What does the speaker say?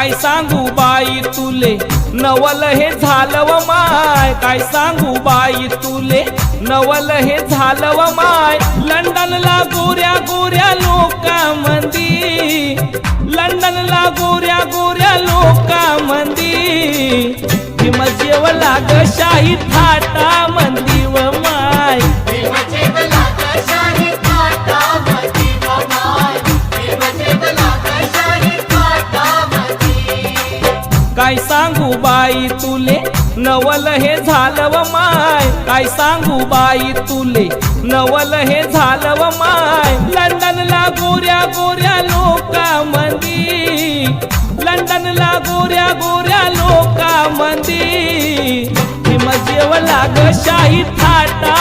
काय सांगू बाई तुले नवल हे झालं व माय, काय सांगू बाई तुले नवल हे झालं व माय। लंडनला गोऱ्या गोऱ्या लोकांमंदी, लंडनला गोऱ्या गोऱ्या लोकांमंदी भीम जेवला ग शाही थाटामंदी व माय। काय सांगू बाई तुले नवल हे झालं व माय, काय सांगू बाई तुले नवल हे झालं व माय। लंडनला गोऱ्या गोऱ्या लोकांमंदी, लंडनला गोऱ्या गोऱ्या लोकांमंदी भीम जेवला ग शाही थाटा